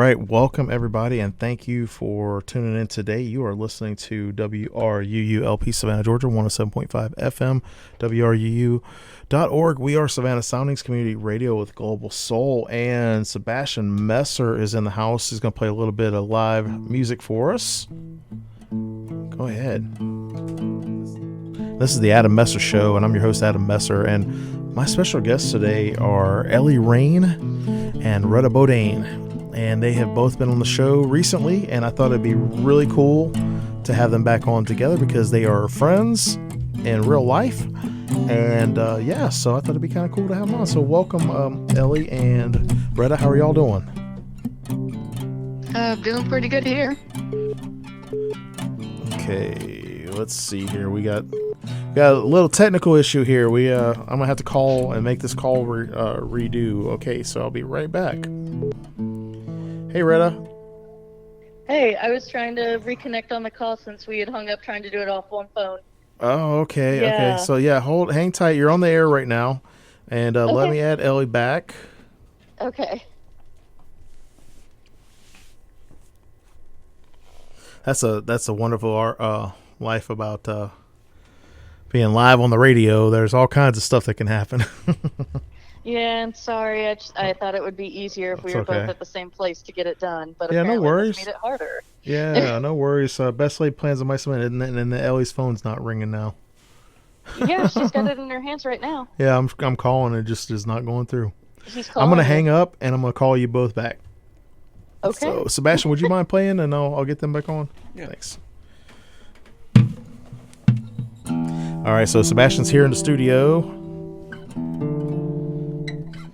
right, welcome everybody, and thank you for tuning in today. You are listening to WRUULP Savannah, Georgia, 107.5 FM, WRUU.org. We are Savannah Soundings Community Radio with Global Soul, and Sebastian Messer is in the house. He's going to play a little bit of live music for us. Go ahead. This is the Adam Messer Show, and I'm your host, Adam Messer, and my special guests today are Ellie Raine and Retta Bodhaine. And they have both been on the show recently, and I thought it'd be really cool to have them back on together because they are friends in real life. And so I thought it'd be kind of cool to have them on. So welcome, Ellie and Retta. How are y'all doing? Doing pretty good here. Okay, let's see here. We got a little technical issue here. I'm gonna have to call and make this call redo. Okay, so I'll be right back. Hey, Retta. Hey, I was trying to reconnect on the call since we had hung up trying to do it off one phone. Oh, okay. Yeah. Okay. So yeah, hang tight. You're on the air right now, and Okay. Let me add Ellie back. Okay. That's a wonderful life about being live on the radio. There's all kinds of stuff that can happen. Yeah, I'm sorry. I thought it would be easier if we were both at the same place to get it done, but yeah, apparently no worries. this made it harder. Yeah, no worries. Best laid plans of my son, and the Ellie's phone's not ringing now. Yeah, she's got it in her hands right now. Yeah, I'm calling. It just is not going through. She's calling. I'm gonna hang up and I'm gonna call you both back. Okay. So Sebastian, would you mind playing, and I'll get them back on? Yeah. Thanks. All right, so Sebastian's here in the studio,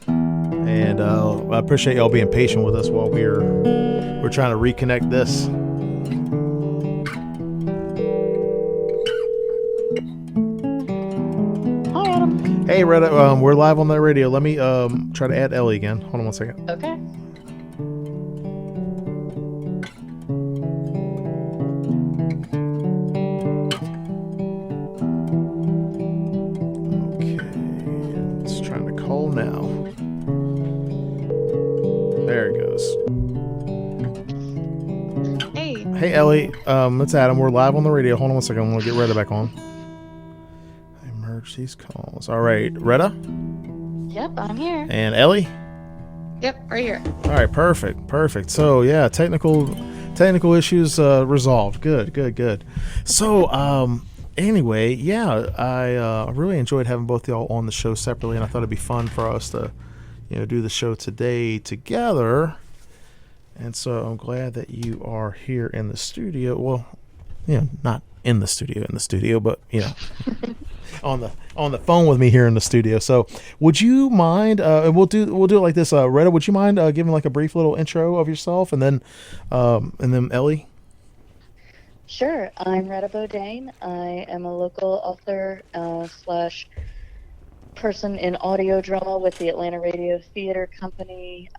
and I appreciate y'all being patient with us while we're trying to reconnect this. Hi, Adam. Hey, Retta, we're live on the radio. Let me try to add Ellie again. Hold on one second. Okay. Now. There it goes. Hey, Ellie. It's Adam. We're live on the radio. Hold on one second. I'm going to get Retta back on. I merge these calls. All right. Retta? Yep, I'm here. And Ellie? Yep, right here. All right. Perfect. So, yeah, technical issues resolved. Good. So, anyway, yeah, I really enjoyed having both y'all on the show separately, and I thought it'd be fun for us to, do the show today together. And so I'm glad that you are here in the studio. Well, not in the studio, but on the phone with me here in the studio. So, would you mind? We'll do it like this. Retta, would you mind giving like a brief little intro of yourself, and then Ellie? Sure. I'm Retta Bodhaine. I am a local author / person in audio drama with the Atlanta Radio Theater Company,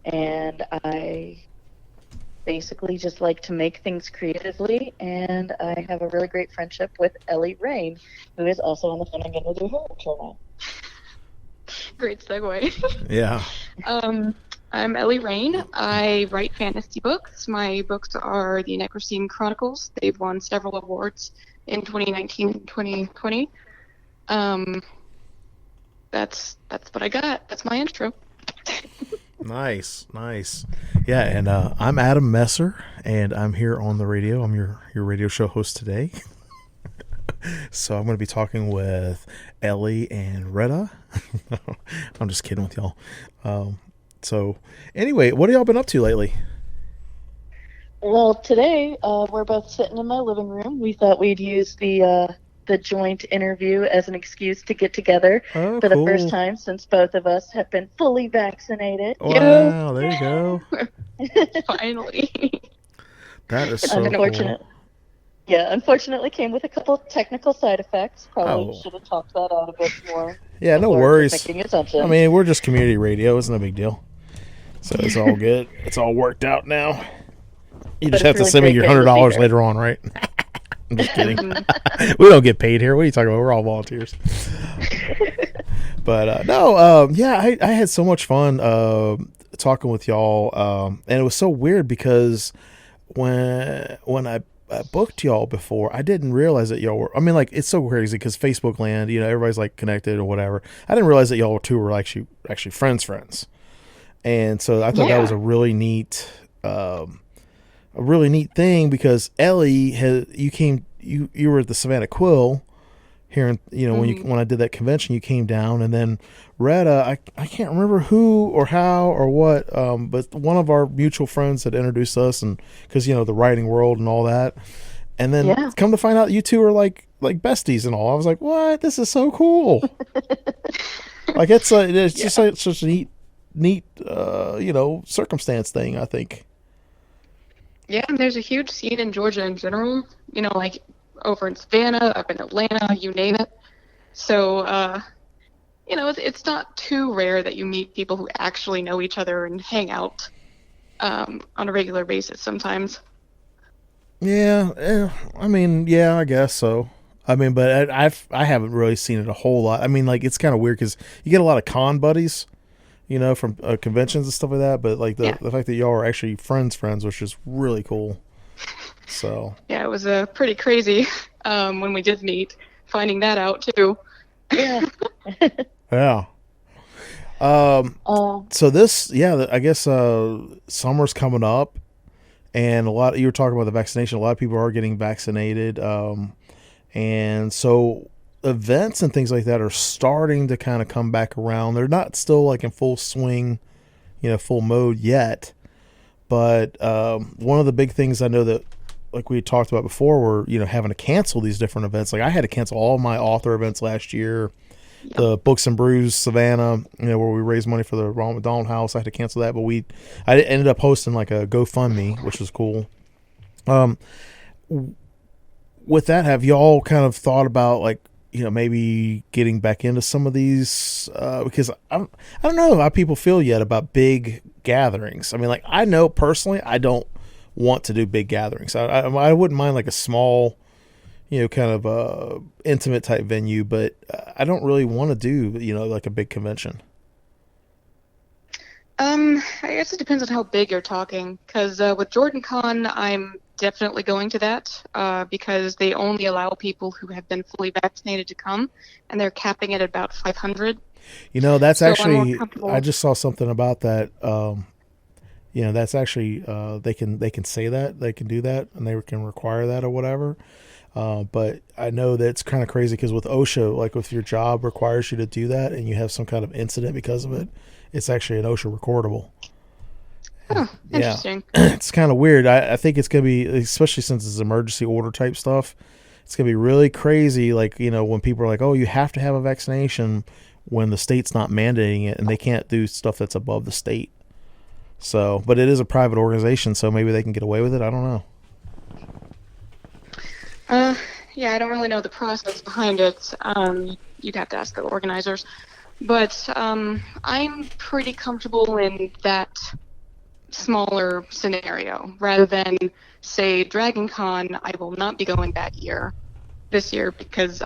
and I basically just like to make things creatively, and I have a really great friendship with Ellie Raine, who is also on the phone. I'm going to do her intro now. Great segue. Yeah. I'm Ellie Raine. I write fantasy books. My books are the Necrosine Chronicles. They've won several awards in 2019 and 2020. That's what I got. That's my intro. Nice. Yeah, and I'm Adam Messer, and I'm here on the radio. I'm your radio show host today. So I'm going to be talking with Ellie and Retta. I'm just kidding with y'all. So anyway, what have y'all been up to lately? Well, today we're both sitting in my living room. We thought we'd use the joint interview as an excuse to get together for the first time since both of us have been fully vaccinated. Wow, there you go. Finally. That is so cool. Yeah, unfortunately came with a couple of technical side effects. Probably should have talked that out a bit more. Yeah, no worries. Making assumptions. I mean, we're just community radio. It's no big deal. So it's all good. It's all worked out now. You just have to send me your $100 later on, right? I'm just kidding. We don't get paid here. What are you talking about? We're all volunteers. But I had so much fun talking with y'all, and it was so weird because when I booked y'all before, I didn't realize that y'all were. I mean, like it's so crazy because Facebook land, everybody's like connected or whatever. I didn't realize that y'all two were actually friends, and so I thought that was Yeah. a really neat, thing because Ellie you were at the Savannah Quill here, when I did that convention, you came down, and then Retta, I can't remember who or how or what, but one of our mutual friends had introduced us, and because the writing world and all that, and then Yeah. come to find out you two are like besties and all. I was like, what? This is so cool. Like it's just like such a neat circumstance thing, I think. Yeah, and there's a huge scene in Georgia in general, like over in Savannah, up in Atlanta, you name it. So, it's not too rare that you meet people who actually know each other and hang out on a regular basis sometimes. Yeah, I mean, yeah, I guess so. I mean, but I haven't really seen it a whole lot. I mean, like it's kind of weird because you get a lot of con buddies, from conventions and stuff like that. But like Yeah. the fact that y'all are actually friends, which is really cool. So Yeah, it was pretty crazy when we did meet, finding that out too. Yeah. yeah. Oh, So this, yeah, I guess summer's coming up, and you were talking about the vaccination. A lot of people are getting vaccinated, and so events and things like that are starting to kind of come back around. They're not still like in full swing, full mode yet. But one of the big things I know that, like we talked about before, were having to cancel these different events. Like I had to cancel all my author events last year. Yep. The Books and Brews Savannah, where we raised money for the Ronald McDonald House. I had to cancel that, but I ended up hosting like a GoFundMe, which was cool. With that, have y'all kind of thought about like maybe getting back into some of these because I don't know how people feel yet about big gatherings. I mean, like I know personally I don't want to do big gatherings. I wouldn't mind like a small, kind of intimate type venue, but I don't really want to do like a big convention. I guess it depends on how big you're talking. Because with Jordan Con, I'm definitely going to that because they only allow people who have been fully vaccinated to come, and they're capping it at about 500. That's So I'm more actually comfortable. I just saw something about that. That's actually they can say that they can do that and they can require that or whatever. But I know that's kind of crazy because with OSHA, like if your job requires you to do that and you have some kind of incident because of it, it's actually an OSHA recordable. Oh, Yeah, interesting. it's kind of weird. I think it's going to be, especially since it's emergency order type stuff, it's going to be really crazy. Like, when people are like, oh, you have to have a vaccination when the state's not mandating it and they can't do stuff that's above the state. So, but it is a private organization, so maybe they can get away with it. I don't know. Yeah, I don't really know the process behind it. You'd have to ask the organizers. But I'm pretty comfortable in that smaller scenario rather than, say, Dragon Con. I will not be going this year because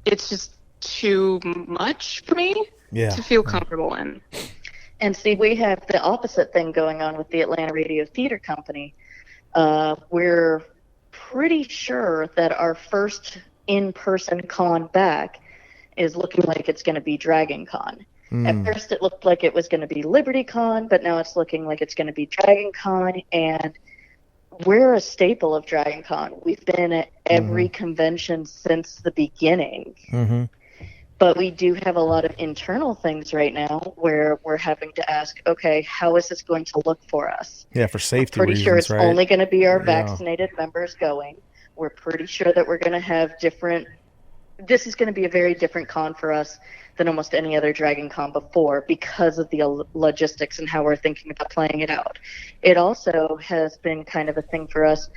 it's just too much for me to feel comfortable in. and see, we have the opposite thing going on with the Atlanta Radio Theater Company. We're pretty sure that our first in-person con back is looking like it's going to be Dragon Con. At first it looked like it was going to be Liberty Con, but now it's looking like it's going to be Dragon Con, and we're a staple of Dragon Con. We've been at every convention since the beginning. Mm-hmm. But we do have a lot of internal things right now where we're having to ask, okay, how is this going to look for us? Yeah, for safety We're pretty reasons, sure it's right? only going to be our Yeah. vaccinated members going. We're pretty sure that we're going to have this is going to be a very different con for us than almost any other Dragon Con before because of the logistics and how we're thinking about playing it out. It also has been kind of a thing for us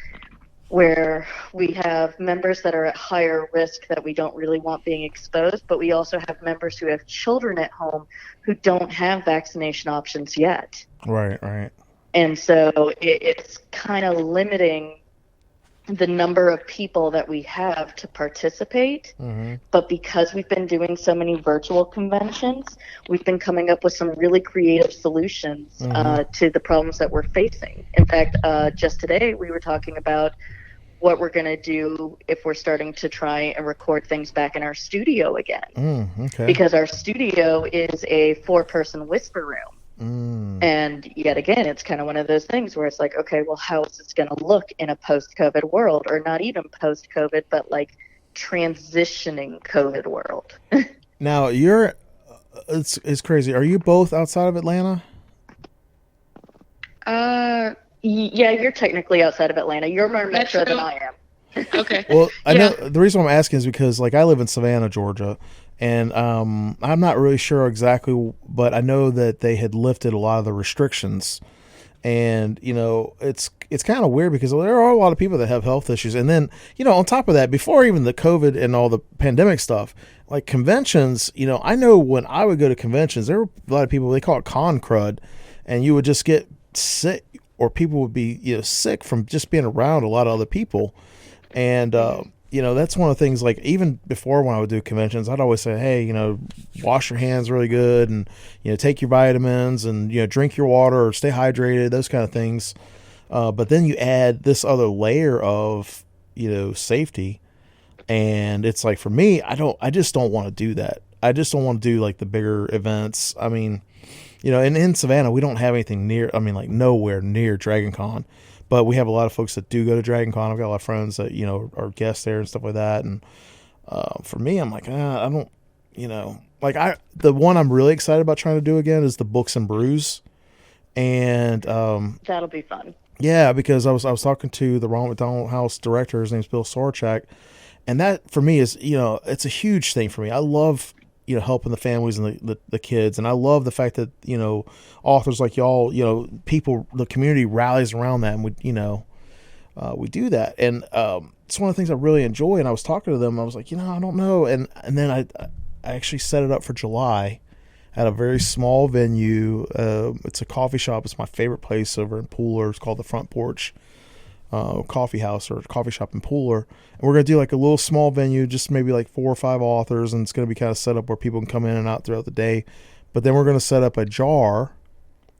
where we have members that are at higher risk that we don't really want being exposed, but we also have members who have children at home who don't have vaccination options yet. Right. And so it's kind of limiting the number of people that we have to participate. But because we've been doing so many virtual conventions, we've been coming up with some really creative solutions to the problems that we're facing. In fact, just today we were talking about what we're going to do if we're starting to try and record things back in our studio again. Okay. Because our studio is a 4-person whisper room. And yet again, it's kind of one of those things where it's like, okay, well, how is this going to look in a post-COVID world, or not even post-COVID, but like transitioning COVID world? Now it's crazy. Are you both outside of Atlanta? Yeah, you're technically outside of Atlanta. You're more metro than I am. Okay. Well, I know the reason I'm asking is because like I live in Savannah, Georgia, and I'm not really sure exactly, but I know that they had lifted a lot of the restrictions, and it's kind of weird because there are a lot of people that have health issues, and then on top of that, before even the COVID and all the pandemic stuff, like conventions, I know when I would go to conventions, there were a lot of people, they call it con crud, and you would just get sick, or people would be sick from just being around a lot of other people. And that's one of the things, like even before when I would do conventions, I'd always say, hey, wash your hands really good, and take your vitamins, and drink your water, or stay hydrated, those kind of things. But then you add this other layer of safety, and it's like, for me, I just don't want to do that. I just don't want to do like the bigger events. I mean, in Savannah, we don't have anything near, like nowhere near Dragon Con, but we have a lot of folks that do go to Dragon Con. I've got a lot of friends that, are guests there and stuff like that. And for me, I'm like, I don't, the one I'm really excited about trying to do again is the Books and Brews. And that'll be fun. Yeah, because I was talking to the Ronald McDonald House director. His name's Bill Sorchak. And that for me is, it's a huge thing for me. I love helping the families and the kids. And I love the fact that, authors like y'all, people, the community rallies around that, and we do that. And it's one of the things I really enjoy. And I was talking to them, I was like, I don't know. And then I actually set it up for July at a very small venue. It's a coffee shop. It's my favorite place over in Pooler. It's called the Front Porch Coffee House, or coffee shop in Pooler. And we're going to do like a little small venue, just maybe like 4 or 5 authors. And it's going to be kind of set up where people can come in and out throughout the day. But then we're going to set up a jar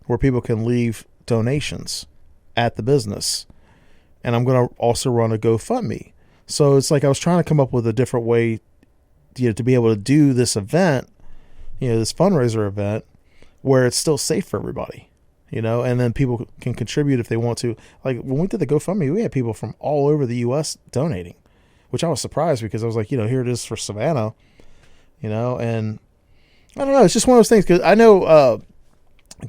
where people can leave donations at the business. And I'm going to also run a GoFundMe. So it's like I was trying to come up with a different way to be able to do this event, this fundraiser event, where it's still safe for everybody. And then people can contribute if they want to. Like when we did the GoFundMe, we had people from all over the U.S. donating, which I was surprised, because I was like, here it is for Savannah, and I don't know. It's just one of those things, because I know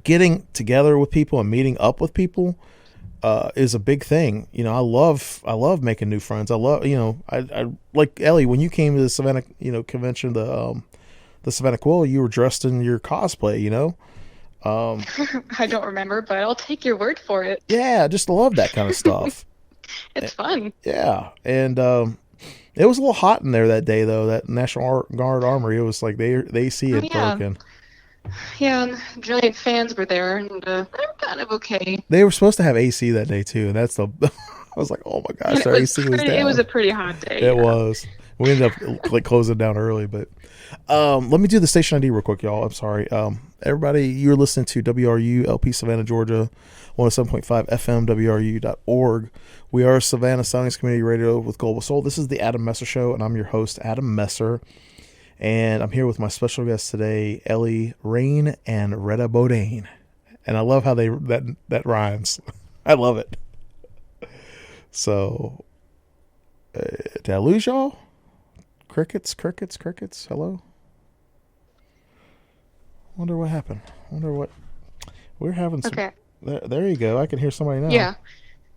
getting together with people and meeting up with people is a big thing. I love making new friends. I love, I like Ellie, when you came to the Savannah, convention, the Savannah Quill, you were dressed in your cosplay, I don't remember, but I'll take your word for it. Yeah, I just love that kind of stuff. It's fun. Yeah, and it was a little hot in there that day, though. That National Guard Armory, it was like the AC had broken. Yeah, and giant fans were there, and they were kind of okay. They were supposed to have AC that day too, and that's the. I was like, oh my gosh, their AC was down. It was a pretty hot day. It was. We ended up like closing down early, but let me do the station ID real quick, y'all. I'm sorry. Everybody, you're listening to WRU LP Savannah, Georgia, 107.5 FM, WRU.org. We are Savannah Soundings Community Radio with Global Soul. This is the Adam Messer Show, and I'm your host, Adam Messer. And I'm here with my special guests today, Ellie Raine and Retta Bodhaine. And I love how that rhymes. I love it. So, did I lose y'all? Crickets. Hello? Wonder what happened. We're having some. Okay. There you go. I can hear somebody now.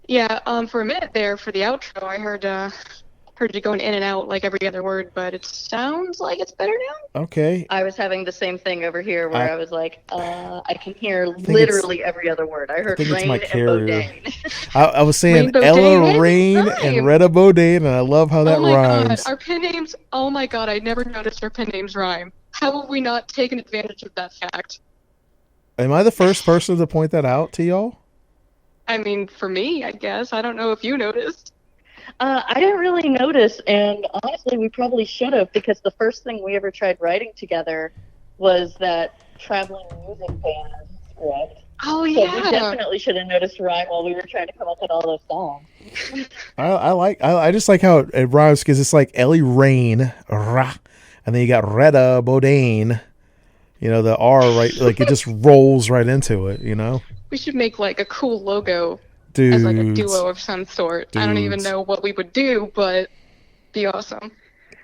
Yeah. For a minute there, for the outro, I heard you going in and out like every other word, but it sounds like it's better now. Okay. I was having the same thing over here, where I was like, I can hear literally every other word. I heard Raine and Bodhaine. I was saying Ellie Raine and Retta Bodhaine, and I love how that rhymes. God, our pen names. Oh my God, I never noticed our pen names rhyme. How have we not taken advantage of that fact? Am I the first person to point that out to y'all? I mean, for me, I guess. I don't know if you noticed. I didn't really notice, and honestly, we probably should have, because the first thing we ever tried writing together was that traveling music band script. Oh, So we yeah. definitely should have noticed rhyme while we were trying to come up with all those songs. I just like how it rhymes because it's like Ellie Raine, rah, and then you got Retta Bodhaine. You know, the R, right? Like, it just rolls right into it, you know? We should make like a cool logo Dudes. as like a duo of some sort. I don't even Dudes. know what we would do, but be awesome.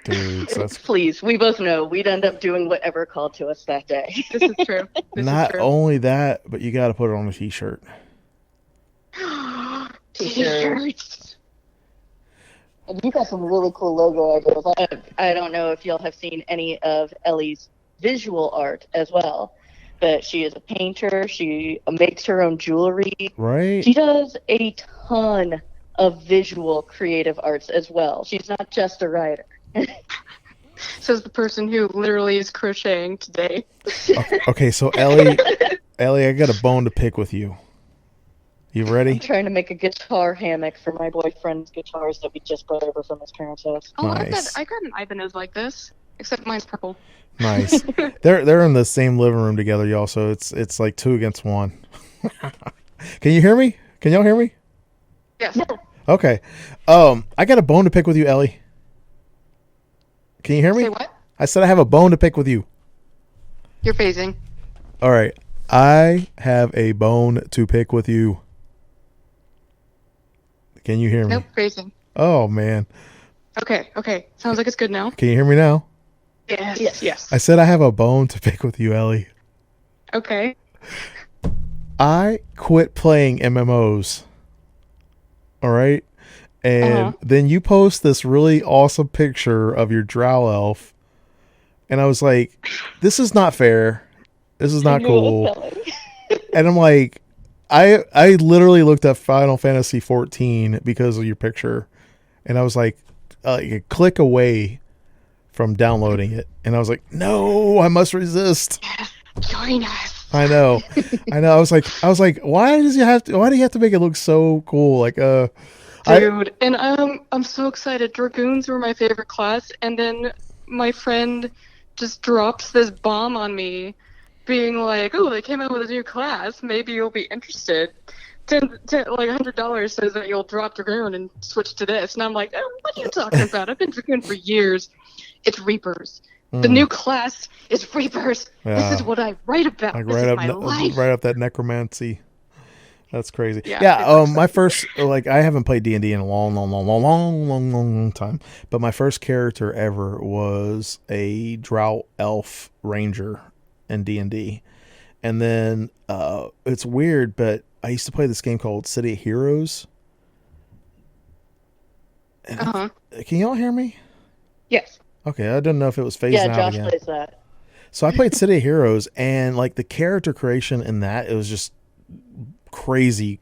Dudes, that's Please, we both know we'd end up doing whatever called to us that day. This is true. This not is true. only that, but you got to put it on a t-shirt. T-shirts. And you got some really cool logo ideas. I don't know if y'all have seen any of Ellie's visual art as well, but she is a painter. She makes her own jewelry. Right? She does a ton of visual creative arts as well. She's not just a writer. Says the person who literally is crocheting today. Okay, so Ellie, I got a bone to pick with you. You ready? I'm trying to make a guitar hammock for my boyfriend's guitars that we just brought over from his parents' house. Oh, Nice. I got an Ibanez like this, except mine's purple. Nice. They're in the same living room together, y'all. So it's like 2 against 1. Can you hear me? Can y'all hear me? Yes. Okay. I got a bone to pick with you, Ellie. Can you hear me? Say what? I said I have a bone to pick with you. You're phasing. All right. I have a bone to pick with you. Can you hear me? Nope, phasing. Oh, man. Okay. Sounds like it's good now. Can you hear me now? Yes. I said I have a bone to pick with you, Ellie. Okay. I quit playing MMOs. All right? And then you post this really awesome picture of your drow elf. And I was like, this is not fair. This is not cool. And I'm like, I literally looked up Final Fantasy 14 because of your picture. And I was like a click away from downloading it. And I was like, no, I must resist. Yes. Join us. I know. I was like, why do you have to make it look so cool? Like, Dude, and I'm so excited. Dragoons were my favorite class, and then my friend just drops this bomb on me, being like, "Oh, they came out with a new class. Maybe you'll be interested." Like $100 says that you'll drop Dragoon and switch to this, and I'm like, "Oh, what are you talking about? I've been Dragoon for years. It's Reapers. The new class is Reapers. Yeah. This is what I write about. like this is my life." right up that necromancy. That's crazy. Yeah, my first, like, I haven't played D&D in a long time, but my first character ever was a drow elf ranger in D&D. And then it's weird, but I used to play this game called City of Heroes. Uh-huh. Can y'all hear me? Yes. Okay, I didn't know if it was phasing Yeah, out Josh again. plays that. So I played City of Heroes, and like the character creation in that, it was just crazy,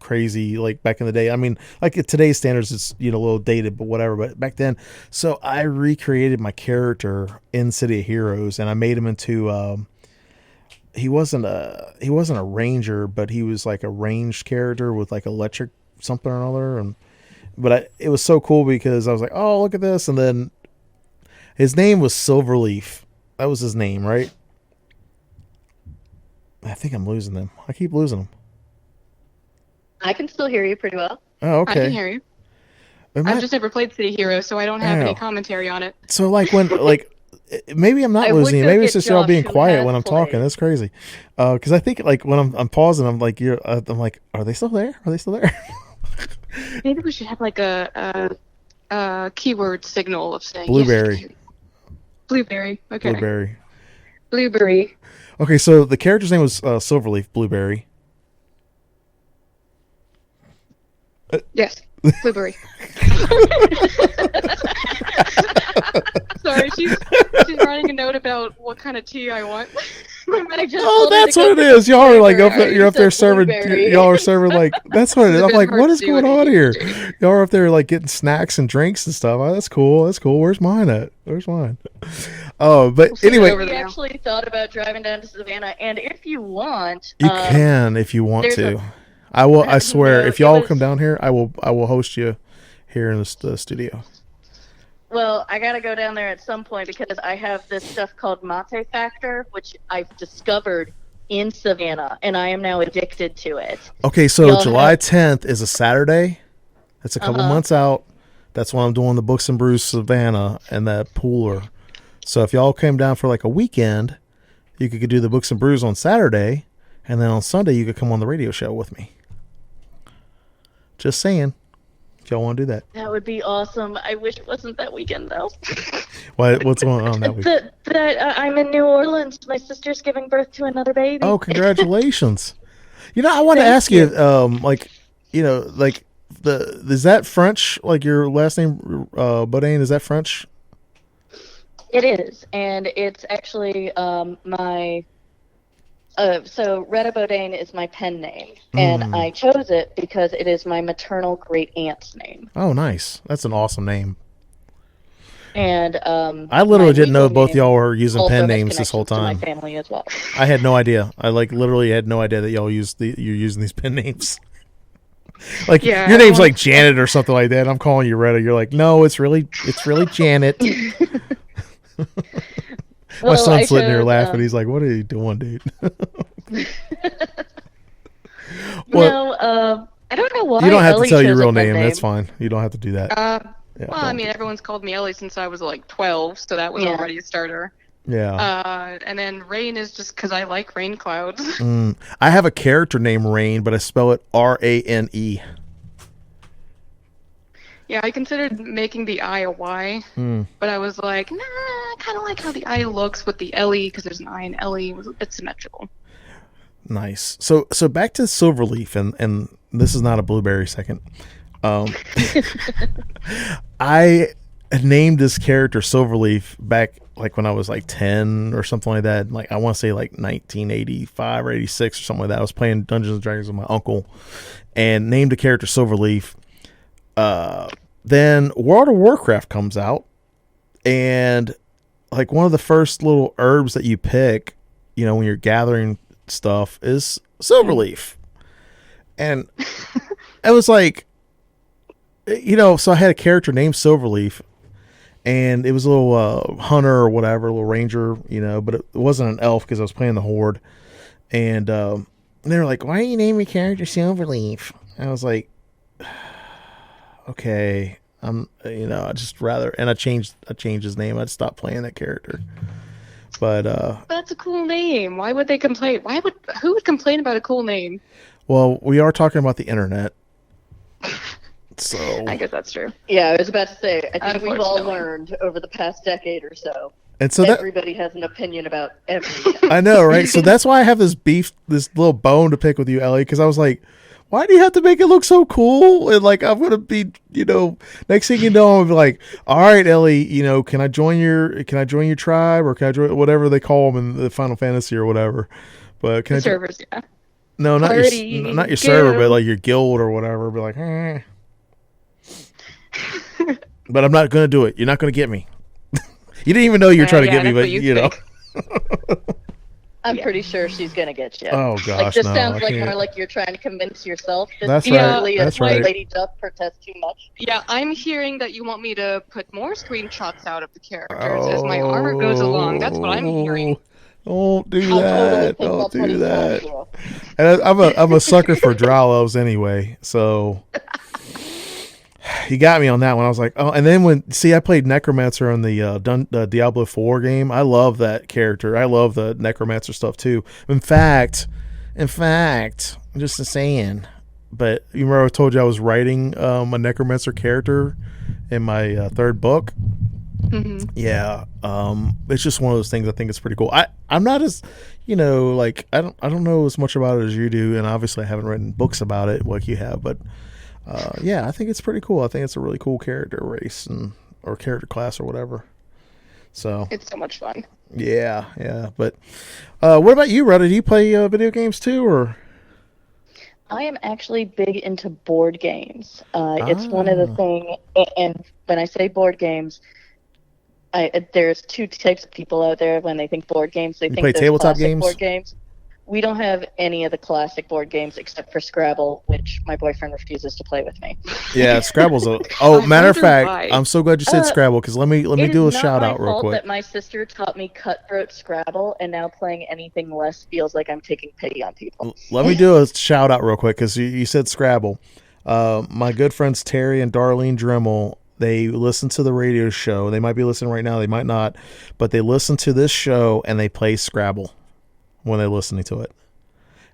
like back in the day. I mean, like at today's standards, it's, you know, a little dated, but whatever. But back then, so I recreated my character in City of Heroes, and I made him into he wasn't a ranger, but he was like a ranged character with like electric something or another. But it was so cool because I was like, oh, look at this, and then his name was Silverleaf. That was his name, right? I think I'm losing them. I keep losing them. I can still hear you pretty well. Oh, okay. I can hear you. I've just never played City Heroes, so I don't have any commentary on it. So like when like maybe I'm not I would losing you. go Maybe it's get just y'all Josh, being who quiet has when I'm talking. played. That's crazy. Because I think like when I'm pausing, I'm like I'm like, are they still there? Are they still there? Maybe we should have like a keyword signal of saying Blueberry. Yes, Blueberry. Okay. Blueberry. Blueberry. Okay, so the character's name was Silverleaf Blueberry. Yes. Blueberry. Sorry, she's writing a note about what kind of tea I want. Oh, that's what it is. Y'all are like you're up there serving. Y'all are serving like that's what it is. I'm like, what is going on here? Y'all are up there like getting snacks and drinks and stuff. Oh, that's cool. That's cool. Where's mine at? Where's mine? Oh, but anyway, We actually thought about driving down to Savannah, and if you want, you can if you want there's to. a- I will. I swear, No, if y'all it was- come down here, I will host you here in the studio. Well, I gotta go down there at some point because I have this stuff called Mate Factor, which I've discovered in Savannah, and I am now addicted to it. Okay, so Y'all July have- 10th is a Saturday. That's a couple months out. That's when I'm doing the Books and Brews Savannah and that pooler. So if y'all came down for like a weekend, you could do the Books and Brews on Saturday, and then on Sunday you could come on the radio show with me. Just saying. If y'all want to do that. That would be awesome. I wish it wasn't that weekend, though. What's going on that week? I'm in New Orleans. My sister's giving birth to another baby. Oh, congratulations. I want to ask you, is that French? Like your last name, Bodhaine, is that French? It is, and it's actually my... so Retta Bodhaine is my pen name, and I chose it because it is my maternal great aunt's name. Oh, nice! That's an awesome name. And I literally didn't know both y'all were using also pen has names this whole connections to time. my family as well. I had no idea. I literally had no idea that y'all you're using these pen names. Like your name's like Janet or something like that. I'm calling you Retta. You're like, no, it's really Janet. My son's sitting there laughing. He's like, "What are you doing, dude?" I don't know why. You don't have Ellie to tell your chose real a pen name. That's fine. You don't have to do that. I mean, everyone's called me Ellie since I was like 12, so that was already a starter. Yeah. And then Raine is just because I like rain clouds. I have a character named Raine, but I spell it Rane. Yeah, I considered making the I a Y, but I was like, nah, I kind of like how the I looks with the Ellie, because there's an I in Ellie. It was a bit symmetrical. Nice. So back to Silverleaf, and this is not a blueberry second. I named this character Silverleaf back like when I was like 10 or something like that. Like I want to say like 1985 or 86 or something like that. I was playing Dungeons and Dragons with my uncle and named the character Silverleaf. Then World of Warcraft comes out, and like one of the first little herbs that you pick, when you're gathering stuff is Silverleaf. And I was like, so I had a character named Silverleaf, and it was a little hunter or whatever, a little ranger, but it wasn't an elf because I was playing the Horde. And they were like, "Why don't you name your character Silverleaf?" And I was like, okay, I just rather, and I changed his name. I'd stop playing that character. But that's a cool name. Why would they complain? Who would complain about a cool name? Well, we are talking about the internet, so I guess that's true. Yeah, I was about to say, I think we've all learned over the past decade or so. And so everybody has an opinion about everything. I know, right? So that's why I have this little bone to pick with you, Ellie, because I was like, why do you have to make it look so cool? And like, I'm gonna be, next thing you know, I'm like, all right, Ellie, can I join your tribe, or can I join whatever they call them in the Final Fantasy or whatever? But can servers, yeah. No, not your server, but like your guild or whatever. Be like, But I'm not gonna do it. You're not gonna get me. You didn't even know you were trying to get me, but I'm pretty sure she's gonna get you. Oh gosh, like this no, sounds like more like you're trying to convince yourself. That's right. That's right. Lady Duck protest too much. Yeah, I'm hearing that you want me to put more screenshots out of the characters as my armor goes along. That's what I'm hearing. Don't do that. Don't do that. And I'm a sucker for drow elves anyway, so you got me on that one. I was like, oh, and then I played Necromancer on the Diablo 4 game. I love that character. I love the Necromancer stuff too. In fact, I'm just saying. But you remember I told you I was writing a Necromancer character in my third book. Mm-hmm. Yeah, it's just one of those things. I think it's pretty cool. I'm not as, like I don't know as much about it as you do, and obviously I haven't written books about it like you have. But yeah, I think it's pretty cool. I think it's a really cool character race or character class or whatever. So it's so much fun. Yeah. But what about you, Retta? Do you play video games too, or? I am actually big into board games. It's one of the things, and when I say board games, there's two types of people out there when they think board games. They think play tabletop games? board games. we don't have any of the classic board games except for Scrabble, which my boyfriend refuses to play with me. Yeah, Scrabble's a. Oh, matter of wonder fact, why. I'm so glad you said Scrabble because let me do a shout out real It is not my fault quick. that my sister taught me cutthroat Scrabble, and now playing anything less feels like I'm taking pity on people. Let me do a shout out real quick because you said Scrabble. My good friends Terry and Darlene Dremel, they listen to the radio show. They might be listening right now, they might not, but they listen to this show and they play Scrabble when they're listening to it.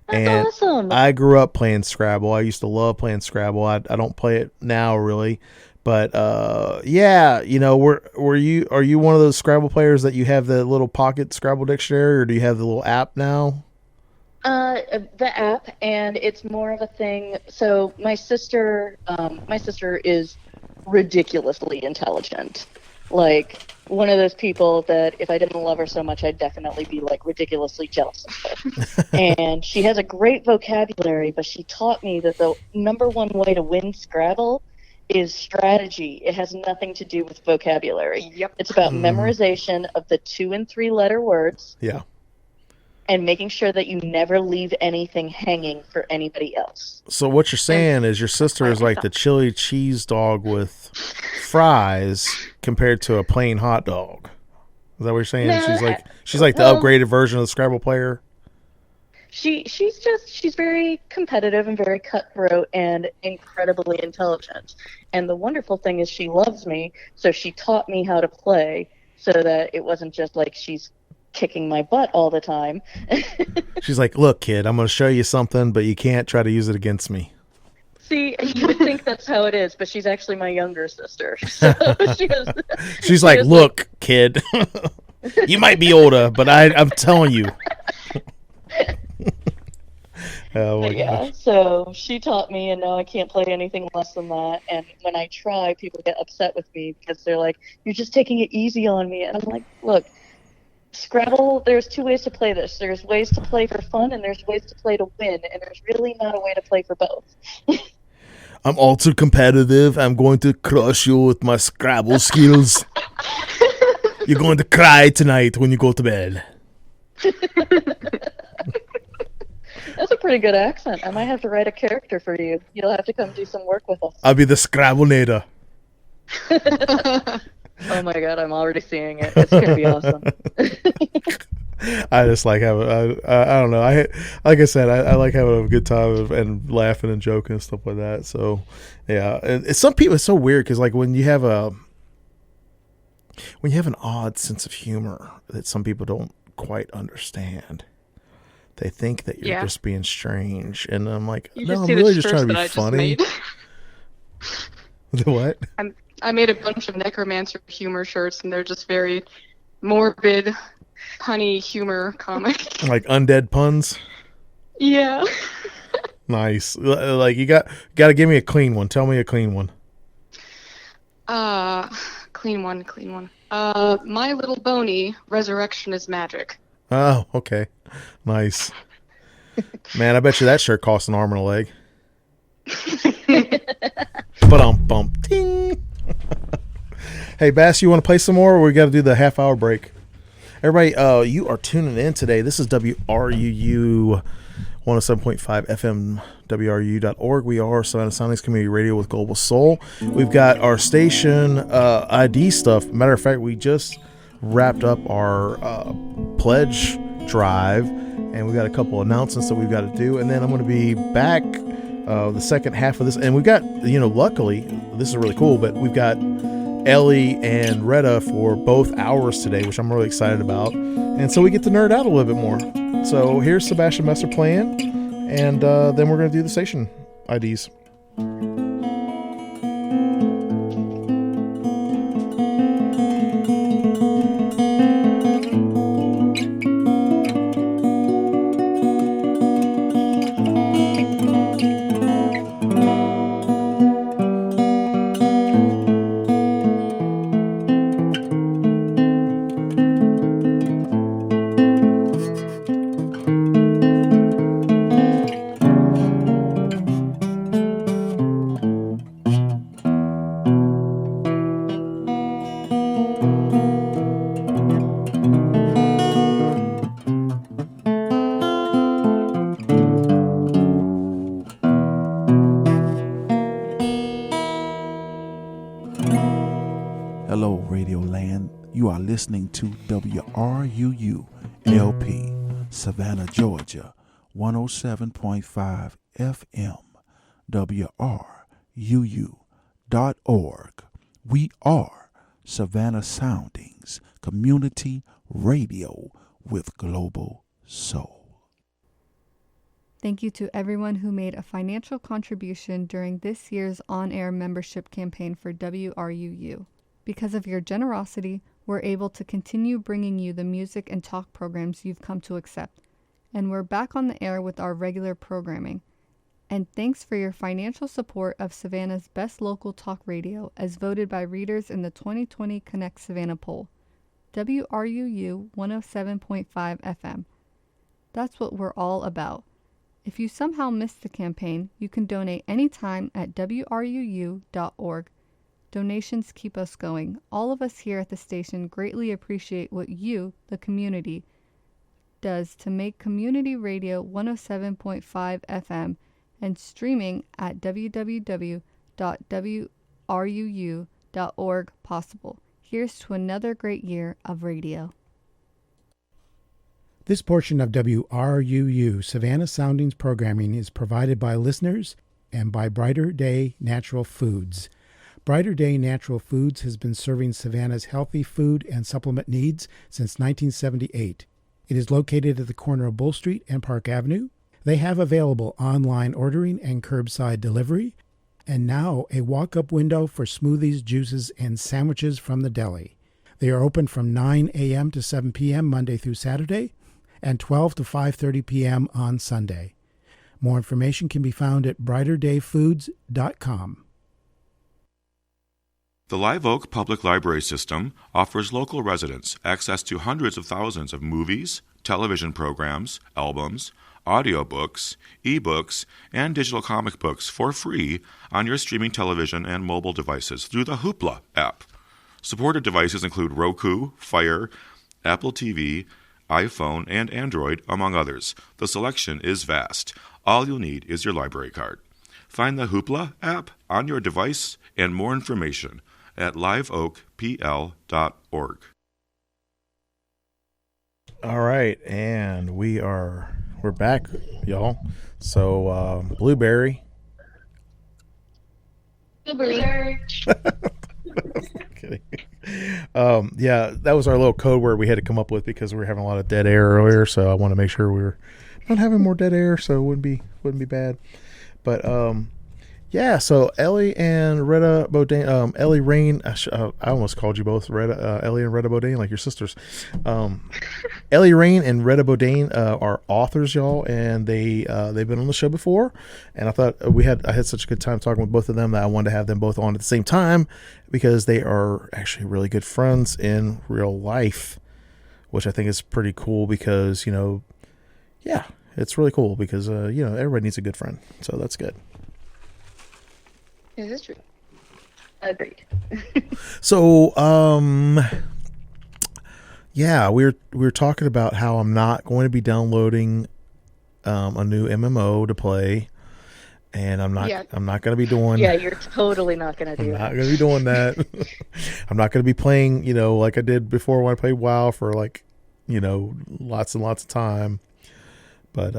That's awesome. I grew up playing Scrabble. I used to love playing Scrabble. I don't play it now really, but yeah, you know, are you one of those Scrabble players that you have the little pocket Scrabble dictionary, or do you have the little app now? The app, and it's more of a thing. So my sister is ridiculously intelligent. Like, one of those people that if I didn't love her so much, I'd definitely be like ridiculously jealous of her. And she has a great vocabulary, but she taught me that the number one way to win Scrabble is strategy. It has nothing to do with vocabulary. Yep. It's about memorization of the 2 and 3 letter words. Yeah. And making sure that you never leave anything hanging for anybody else. So what you're saying is your sister is like the chili cheese dog with fries compared to a plain hot dog. Is that what you're saying? No, she's like the upgraded version of the Scrabble player. She's very competitive and very cutthroat and incredibly intelligent. And the wonderful thing is she loves me, so she taught me how to play so that it wasn't just like she's kicking my butt all the time. She's like, look, kid, I'm going to show you something, but you can't try to use it against me. See, you would think that's how it is, but she's actually my younger sister. So she's like, look, kid, you might be older, but I'm telling you. Oh my gosh. So she taught me, and now I can't play anything less than that. And when I try, people get upset with me because they're like, you're just taking it easy on me. And I'm like, look, Scrabble, there's 2 ways to play this. There's ways to play for fun, and there's ways to play to win, and there's really not a way to play for both. I'm also competitive. I'm going to crush you with my Scrabble skills. You're going to cry tonight when you go to bed. That's a pretty good accent. I might have to write a character for you. You'll have to come do some work with us. I'll be the Scrabblenator. Oh my god, I'm already seeing it. It's gonna be awesome. I just like having, I don't know. Like I said, I like having a good time and laughing and joking and stuff like that. So, yeah. And some people, it's so weird because like when you have an odd sense of humor that some people don't quite understand, they think that you're just being strange. And I'm like, no, I'm really just trying to be funny. The what? I made a bunch of necromancer humor shirts, and they're just very morbid, punny humor comic. Like undead puns? Yeah. Nice. Like you got to give me a clean one. Tell me a clean one. Clean one. My Little Boney, resurrection is magic. Oh, okay. Nice. Man, I bet you that shirt costs an arm and a leg. Bump ting. Hey Bass, you want to play some more, or we got to do the half-hour break? Everybody, you are tuning in today. This is WRUU 107.5 FM, WRU.org. We are Savannah Soundings Community Radio with Global Soul. We've got our station ID stuff. Matter of fact, we just wrapped up our pledge drive, and we got a couple announcements that we've got to do, and then I'm going to be back the second half of this, and we've got, luckily, this is really cool, but we've got Ellie and Retta for both hours today, which I'm really excited about, and so we get to nerd out a little bit more. So here's Sebastian Messer playing, and then we're going to do the station IDs. Radio Land. You are listening to WRUU LP, Savannah, Georgia, 107.5 FM, WRUU.org. We are Savannah Soundings, community radio with global soul. Thank you to everyone who made a financial contribution during this year's on-air membership campaign for WRUU. Because of your generosity, we're able to continue bringing you the music and talk programs you've come to accept. And we're back on the air with our regular programming. And thanks for your financial support of Savannah's best local talk radio as voted by readers in the 2020 Connect Savannah poll. WRUU 107.5 FM. That's what we're all about. If you somehow missed the campaign, you can donate anytime at WRUU.org. Donations keep us going. All of us here at the station greatly appreciate what you, the community, does to make community radio 107.5 FM and streaming at www.wruu.org possible. Here's to another great year of radio. This portion of WRUU Savannah Soundings programming is provided by listeners and by Brighter Day Natural Foods. Brighter Day Natural Foods has been serving Savannah's healthy food and supplement needs since 1978. It is located at the corner of Bull Street and Park Avenue. They have available online ordering and curbside delivery, and now a walk-up window for smoothies, juices, and sandwiches from the deli. They are open from 9 a.m. to 7 p.m. Monday through Saturday, and 12 to 5:30 p.m. on Sunday. More information can be found at brighterdayfoods.com. The Live Oak Public Library System offers local residents access to hundreds of thousands of movies, television programs, albums, audiobooks, ebooks, and digital comic books for free on your streaming television and mobile devices through the Hoopla app. Supported devices include Roku, Fire, Apple TV, iPhone, and Android, among others. The selection is vast. All you'll need is your library card. Find the Hoopla app on your device and more information at liveoakpl.org. All right, and we're back, y'all. So Blueberry. Kidding. Yeah, that was our little code word we had to come up with because we were having a lot of dead air earlier. So I want to make sure we were not having more dead air, so it wouldn't be bad. But yeah, so Ellie and Retta Bodhaine, Ellie Raine. I almost called you both Ellie and Retta Bodhaine, like your sisters. Ellie Raine and Retta Bodhaine are authors, y'all, and they've been on the show before. And I thought I had such a good time talking with both of them that I wanted to have them both on at the same time because they are actually really good friends in real life, which I think is pretty cool because yeah, it's really cool because everybody needs a good friend, so that's good. Is this true? Agreed. So, yeah, we were talking about how I'm not going to be downloading a new MMO to play, and I'm not going to be doing. Yeah, you're totally not going to do that. I'm not going to be doing that. I'm not going to be playing, like I did before when I played WoW for lots and lots of time. But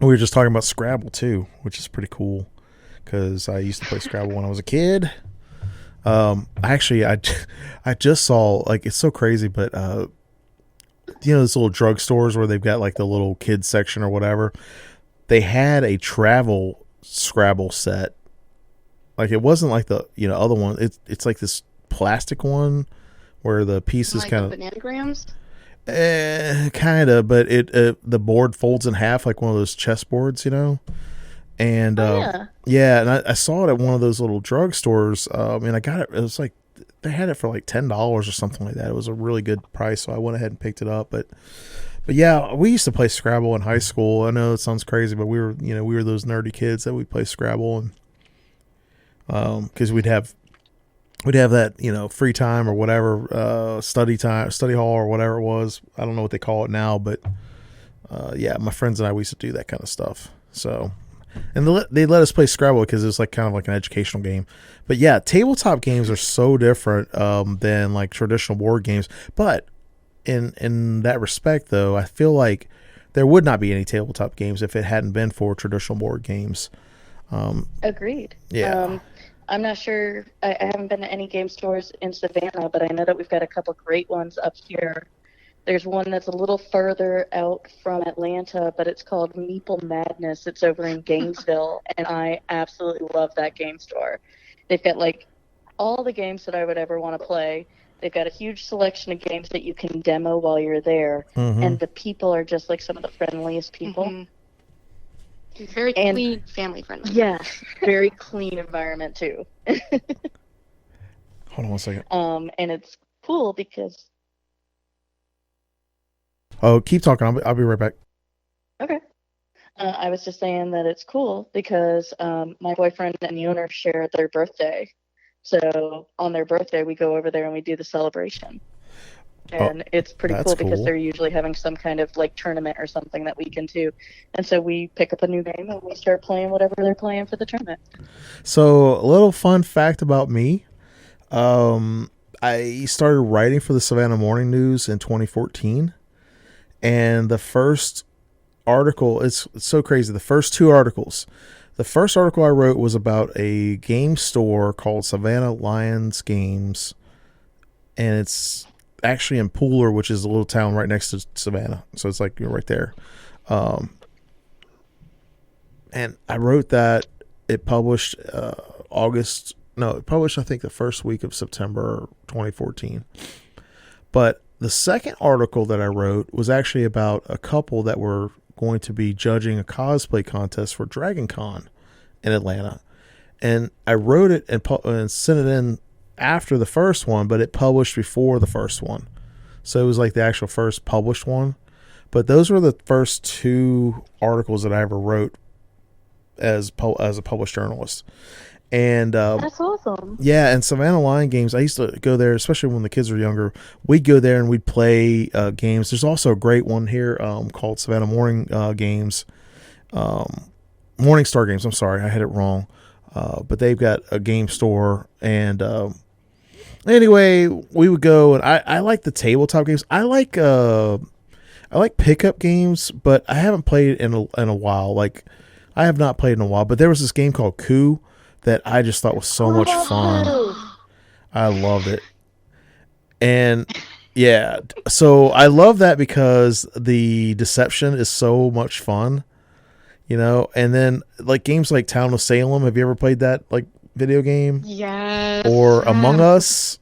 we were just talking about Scrabble too, which is pretty cool. Because I used to play Scrabble when I was a kid. Actually, I just saw, it's so crazy, but those little drugstores where they've got the little kids section or whatever, they had a travel Scrabble set. It wasn't like the other one. It's like this plastic one where the pieces kind of bananagrams. Kind of, but the board folds in half like one of those chess boards, And yeah, and I saw it at one of those little drugstores. And I got it. It was they had it for $10 or something like that. It was a really good price, so I went ahead and picked it up. But yeah, we used to play Scrabble in high school. I know it sounds crazy, but we were those nerdy kids that would play Scrabble, and because we'd have that free time or whatever, study hall or whatever it was. I don't know what they call it now, but yeah, my friends and I used to do that kind of stuff. So. And they let us play Scrabble because it's like kind of like an educational game. But yeah, tabletop games are so different than like traditional board games. But in that respect, though, I feel like there would not be any tabletop games if it hadn't been for traditional board games. Agreed. Yeah. I'm not sure. I haven't been to any game stores in Savannah, but I know that we've got a couple great ones up here. There's one that's a little further out from Atlanta, but it's called Meeple Madness. It's over in Gainesville, and I absolutely love that game store. They've got like all the games that I would ever want to play. They've got a huge selection of games that you can demo while you're there, and the people are just like some of the friendliest people. Mm-hmm. Very clean, family friendly. Yes, very clean environment too. Hold on one second. And it's cool because. Oh, keep talking. I'll be right back. Okay. I was just saying that it's cool because my boyfriend and the owner share their birthday. So on their birthday, we go over there and we do the celebration. And it's pretty cool because they're usually having some kind of like tournament or something that weekend too. And so we pick up a new game and we start playing whatever they're playing for the tournament. So a little fun fact about me. I started writing for the Savannah Morning News in 2014. And the first article, it's so crazy. The first two articles. The first article I wrote was about a game store called Savannah Lions Games. And it's actually in Pooler, which is a little town right next to Savannah. So it's like you're right there. And I wrote that. It published it published I think the first week of September 2014. But the second article that I wrote was actually about a couple that were going to be judging a cosplay contest for Dragon Con in Atlanta. And I wrote it and sent it in after the first one, but it published before the first one. So it was like the actual first published one. But those were the first two articles that I ever wrote as a published journalist. And that's awesome. Yeah, and Savannah Lion Games, I used to go there, especially when the kids were younger. We'd go there and we'd play games. There's also a great one here called Savannah Morning Games. Morning Star Games, I'm sorry, I had it wrong. But they've got a game store. And anyway, we would go, and I like the tabletop games. I like pickup games, but I haven't played in a while. Like, I have not played in a while, but there was this game called Coup that I just thought was so much fun. I loved it. And yeah, so I love that because the deception is so much fun, you know. And then like games like Town of Salem, have you ever played that like video game? Yes. Or Among Us?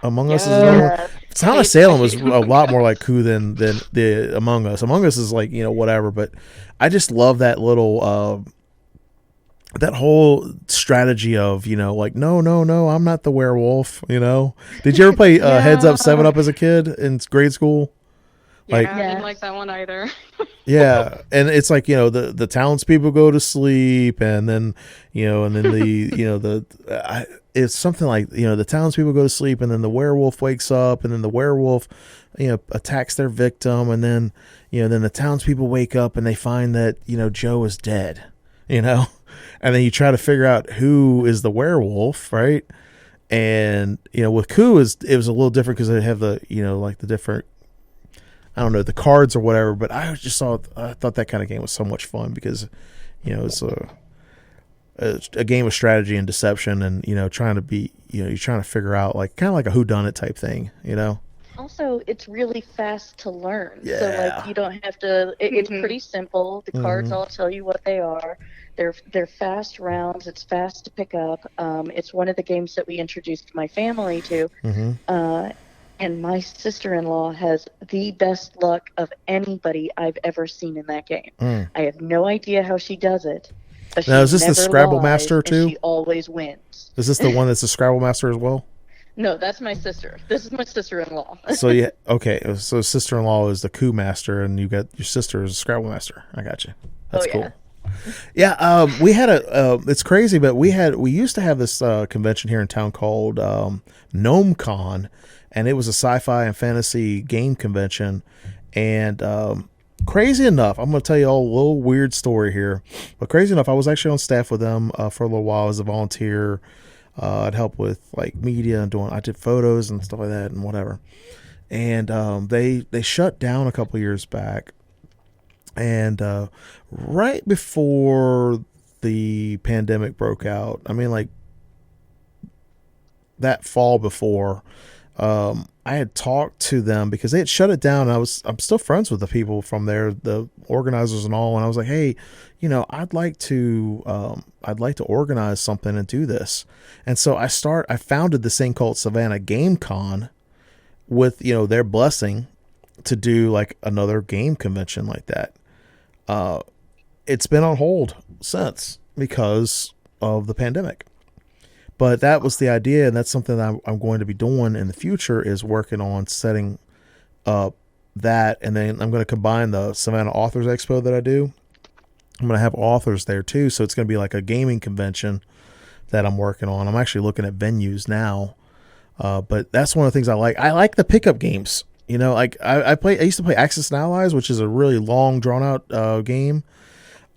Among Us is another one. Town of Salem is a lot more like Coup than the Among Us. Among Us is like, you know, whatever, but I just love that little that whole strategy of, you know, like, no, I'm not the werewolf, you know. Did you ever play Heads Up 7-Up as a kid in grade school? I didn't like that one either. Yeah, and it's like, you know, the townspeople go to sleep, and then the you know it's something like, you know, the townspeople go to sleep, and then the werewolf wakes up, and then the werewolf, you know, attacks their victim, and then, you know, then the townspeople wake up and they find that, you know, Joe is dead, you know. And then you try to figure out who is the werewolf, right? And, you know, with Coup, it was a little different because they have the, you know, like the different, I don't know, the cards or whatever. But I thought that kind of game was so much fun because, you know, it's a game of strategy and deception, and, you know, trying to be, you know, you're trying to figure out like kind of like a whodunit type thing, you know. Also, it's really fast to learn. Yeah. So like you don't have to. It's pretty simple. The cards all tell you what they are. They're fast rounds. It's fast to pick up. It's one of the games that we introduced my family to. And my sister-in-law has the best luck of anybody I've ever seen in that game. I have no idea how she does it. But now, is this the Scrabble Master too? She always wins. Is this the one that's the Scrabble Master as well? No, that's my sister. This is my sister-in-law. So yeah, okay. So sister-in-law is the Coup Master, and you got your sister is the Scrabble Master. I got you. That's cool. Yeah, we had it's crazy, but we used to have this convention here in town called GnomeCon, and it was a sci-fi and fantasy game convention, and crazy enough, I'm going to tell you all a little weird story here. But crazy enough, I was actually on staff with them for a little while as a volunteer. I'd help with like media and I did photos and stuff like that and whatever. And they shut down a couple years back. And right before the pandemic broke out, I mean, like that fall before, I had talked to them because they had shut it down. I'm still friends with the people from there, the organizers and all. And I was like, hey, you know, I'd like to organize something and do this. And so I founded this thing called Savannah Game Con with, you know, their blessing to do like another game convention like that. It's been on hold since because of the pandemic. But that was the idea, and that's something that I'm going to be doing in the future, is working on setting up that, and then I'm going to combine the Savannah Authors Expo that I do. I'm going to have authors there too, so it's going to be like a gaming convention that I'm working on. I'm actually looking at venues now, but that's one of the things I like. I like the pickup games. You know, like I used to play Axis and Allies, which is a really long, drawn out game.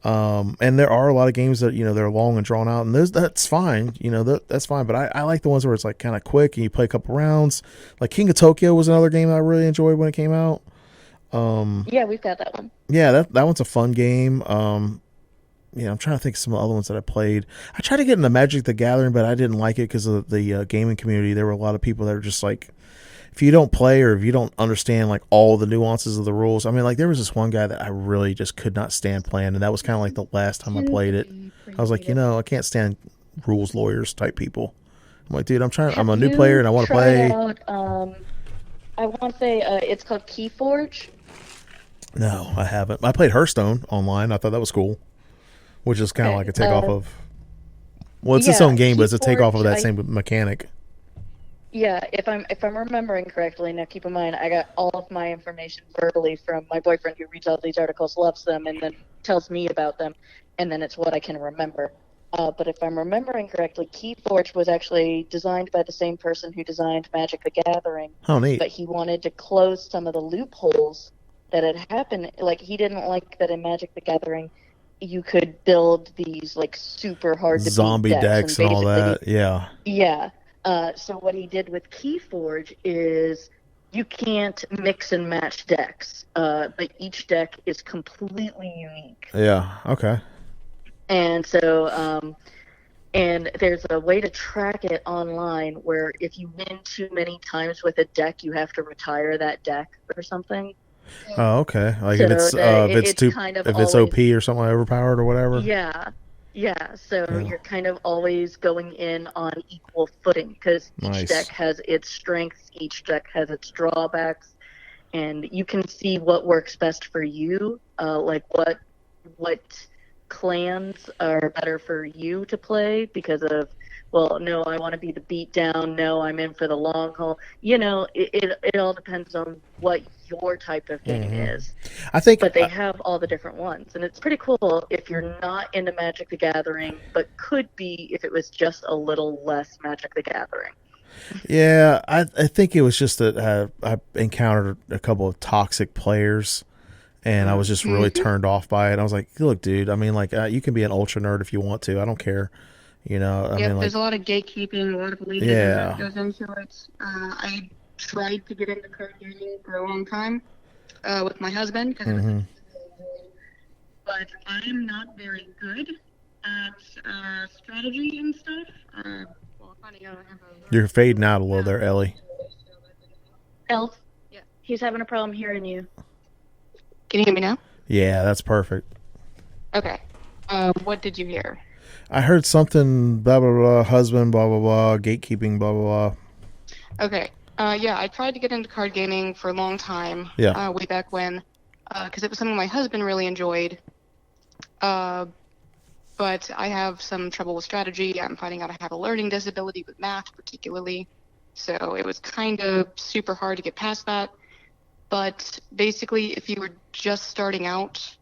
And there are a lot of games that, you know, they're long and drawn out, and that's fine. You know, that's fine. But I like the ones where it's like kind of quick and you play a couple rounds. Like King of Tokyo was another game that I really enjoyed when it came out. Yeah, we've got that one. Yeah, that one's a fun game. I'm trying to think of some of the other ones that I played. I tried to get into Magic the Gathering, but I didn't like it because of the gaming community. There were a lot of people that were just like, if you don't play or if you don't understand like all the nuances of the rules. I mean, like there was this one guy that I really just could not stand playing, and that was kind of like the last time I played it. I was like, you know, I can't stand rules lawyers type people. I'm like, dude, I'm a new player and I want to play. Out, I want to say it's called Keyforge. No, I haven't. I played Hearthstone online. I thought that was cool, which is kind of like a takeoff of. Well, it's its own game, but it's a takeoff of that same mechanic. Yeah, if I'm remembering correctly, now keep in mind I got all of my information verbally from my boyfriend who reads all these articles, loves them, and then tells me about them, and then it's what I can remember. But if I'm remembering correctly, Keyforge was actually designed by the same person who designed Magic the Gathering. Oh, neat. But he wanted to close some of the loopholes that had happened. Like, he didn't like that in Magic the Gathering you could build these, like, super hard to beat zombie decks and all that. Yeah. Yeah. So what he did with Keyforge is you can't mix and match decks, but each deck is completely unique. Yeah, okay. And so, and there's a way to track it online where if you win too many times with a deck, you have to retire that deck or something. Oh, okay. Like so if it's OP or something like overpowered or whatever. Yeah. So you're kind of always going in on equal footing because each deck has its strengths, each deck has its drawbacks, and you can see what works best for you. Like what clans are better for you to play because of. Well, no, I want to be the beatdown. No, I'm in for the long haul. You know, it all depends on what your type of game is. But they have all the different ones, and it's pretty cool if you're not into Magic the Gathering, but could be if it was just a little less Magic the Gathering. Yeah, I think it was just that I encountered a couple of toxic players, and I was just really turned off by it. I was like, look, dude, I mean, like you can be an ultra nerd if you want to. I don't care. You know, I mean, like, there's a lot of gatekeeping, a lot of elitism that goes into it. I tried to get into card gaming for a long time with my husband, but I'm not very good at strategy and stuff. You're fading out a little there, Ellie. Elf, he's having a problem hearing you. Can you hear me now? Yeah, that's perfect. Okay. What did you hear? I heard something, blah, blah, blah, husband, blah, blah, blah, gatekeeping, blah, blah, blah. Okay. I tried to get into card gaming for a long time, way back when, because it was something my husband really enjoyed. But I have some trouble with strategy. I'm finding out I have a learning disability with math, particularly. So it was kind of super hard to get past that. But basically, if you were just starting out,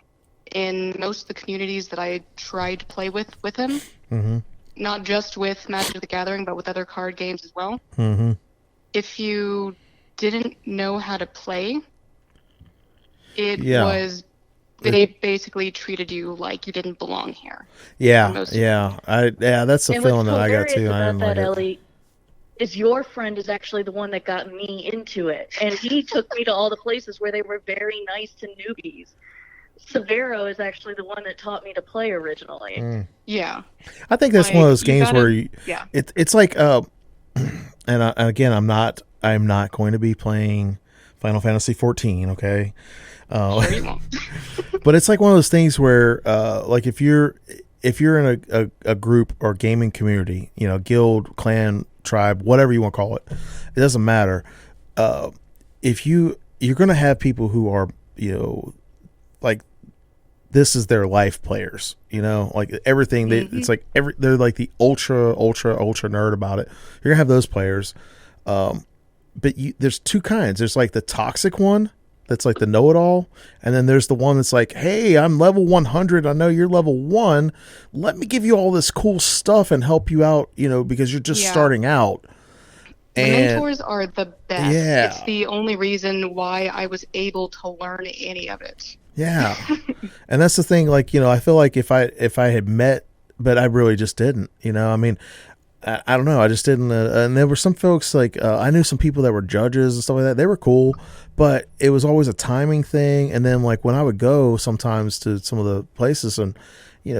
in most of the communities that I tried to play with him, not just with Magic the Gathering, but with other card games as well. If you didn't know how to play, it was They basically treated you like you didn't belong here. Yeah, Most- yeah, that's the And feeling what's that I got hilarious too. I about didn't that, like it. Ellie, is your friend is actually the one that got me into it, and he took me to all the places where they were very nice to newbies. Severo is actually the one that taught me to play originally. Yeah. I think that's one of those you games gotta- where yeah. it's like and again, I'm not going to be playing Final Fantasy 14. Okay, Sure you won't. but it's like one of those things where like if you're in a group or gaming community, guild, clan, tribe, whatever you want to call it, it doesn't matter. If you're going to have people who are like this is their life players, like everything. It's like they're like the ultra nerd about it. You're gonna have those players, but there's two kinds. There's like the toxic one that's like the know-it-all, and then there's the one that's like, hey, I'm level 100. I know you're level 1. Let me give you all this cool stuff and help you out, because you're just starting out. The mentors are the best. Yeah. It's the only reason why I was able to learn any of it. Yeah. And that's the thing, like, I feel like if I had met, but I really just didn't, I mean, I don't know. I just didn't. And there were some folks like, I knew some people that were judges and stuff like that. They were cool, but it was always a timing thing. And then like when I would go sometimes to some of the places and,